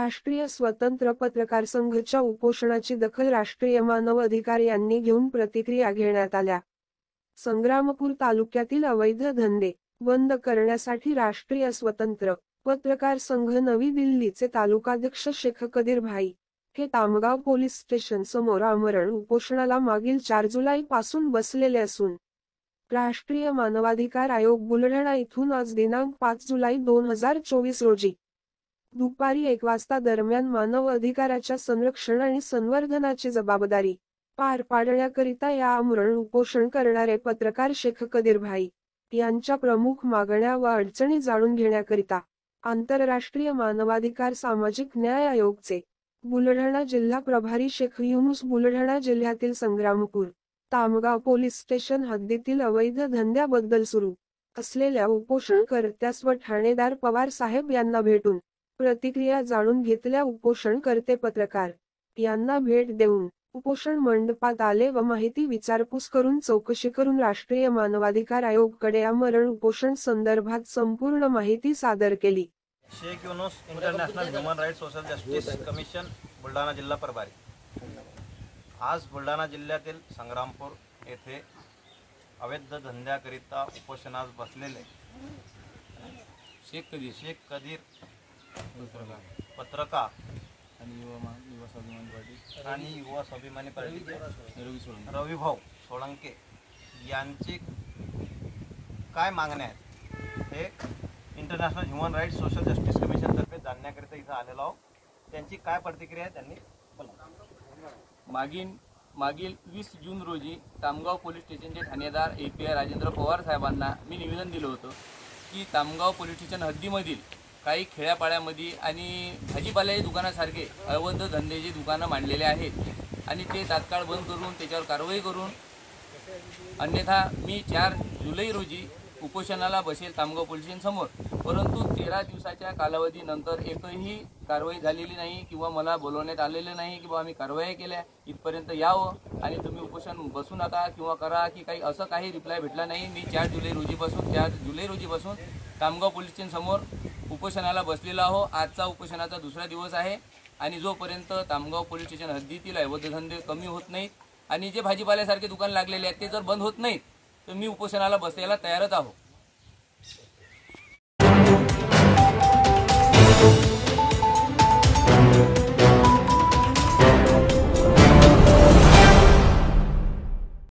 राष्ट्रीय स्वतंत्र पत्रकार संघच्या उपोषणाची दखल राष्ट्रीय मानव अधिकार यांनी घेऊन प्रतिक्रिया घेण्यात आल्या। संग्रामपूर तालुक्यातील अवैध धंदे बंद करण्यासाठी राष्ट्रीय स्वतंत्र पत्रकार संघ नवी दिल्लीचे तालुकाध्यक्ष शेख कदीर भाई हे तामगाव पोलीस स्टेशन समोर आमरण उपोषणाला मागील 4 जुलै पासून बसलेले असून राष्ट्रीय मानवाधिकार आयोग बुलढाणा इथून आज दिनांक 5 जुलै 2024 रोजी दुपारी 1 वाजता दरम्यान मानव अधिकाराच्या संरक्षण आणि संवर्धनाची जबाबदारी पार पाडण्याकरिता या आमरण उपोषण करणारे पत्रकार शेख कदीर भाई यांच्या प्रमुख मागण्या व अडचणी जाणून घेण्याकरिता आंतरराष्ट्रीय मानवाधिकार सामाजिक न्याय आयोगचे बुलढाणा जिल्हा प्रभारी शेख युनुस बुलढाणा जिल्ह्यातील संग्रामपूर तामगाव पोलीस स्टेशन हद्दीतील अवैध धंद्याबद्दल सुरू असलेल्या उपोषणकर्त्यास व ठाणेदार पवार साहेब यांना भेटून प्रतिक्रिया जाणून घेतल्या। उपोषणकर्ते पत्रकार यांना भेट देऊन उपोषण मंडपात आले व माहिती विचारपूस करून चौकशी करून राष्ट्रीय मानवाधिकार आयोगकडे आमरण उपोषण संदर्भात संपूर्ण माहिती सादर केली। Sheikh Yunus international human rights social justice commission Buldhana जिल्हा प्रभारी। आज बुलढाणा जिल्ह्यातील संग्रामपूर येथे अवैध धंद्याकरिता उपोषणास बसलेले शेख कदीर पत्रकार आणि युवा स्वाभिमानी पार्टीचे रवी भाऊ सोळंके यांची काय मागण्या आहेत हे international human rights social justice commission तर्फे जाणण्याकरिता इथं आलेलो आहोत। त्यांची काय प्रतिक्रिया आहे त्यांनी मागील 20 जून रोजी तामगाव पोलीस स्टेशनचे ठाणेदार API राजेंद्र पवार साहेबांना मी निवेदन दिलं होतं की तामगाव पोलीस स्टेशन हद्दीमधील काही खेड्यापाड्यामध्ये आणि भाजीपाल्याच्या दुकानासारखे अवैध धंद्याची दुकानं मांडलेले आहेत आणि ते तात्काळ बंद करून त्याच्यावर कारवाई करून, अन्यथा मी 4 जुलै रोजी उपोषणाला बसेल तामगाव पोलीस स्टेशन समोर। परंतु 13 दिवसाच्या कालावधीनंतर एकही कारवाई झालेली नाही किंवा मला बोलवण्यात आलेले नाही की आम्ही कारवाई केल्या, इथपर्यंत यावं आणि तुम्ही उपोषण बसू नका किंवा करा की काही असं काही रिप्लाय भेटला नाही। मी 4 जुलै रोजीपासून तामगाव पोलीस स्टेशन समोर उपोषणाला बसलेला आहो। आजचा उपोषणाचा दुसरा दिवस आहे आणि जोपर्यंत तामगाव पोलीस स्टेशन हद्दीतील अवैध धंदे कमी होत नाहीत आणि जे भाजीपाल्यासारखे दुकान लागलेले आहेत ते जर बंद होत नाहीत तर मी उपोषणाला बसायला तयारच आहो।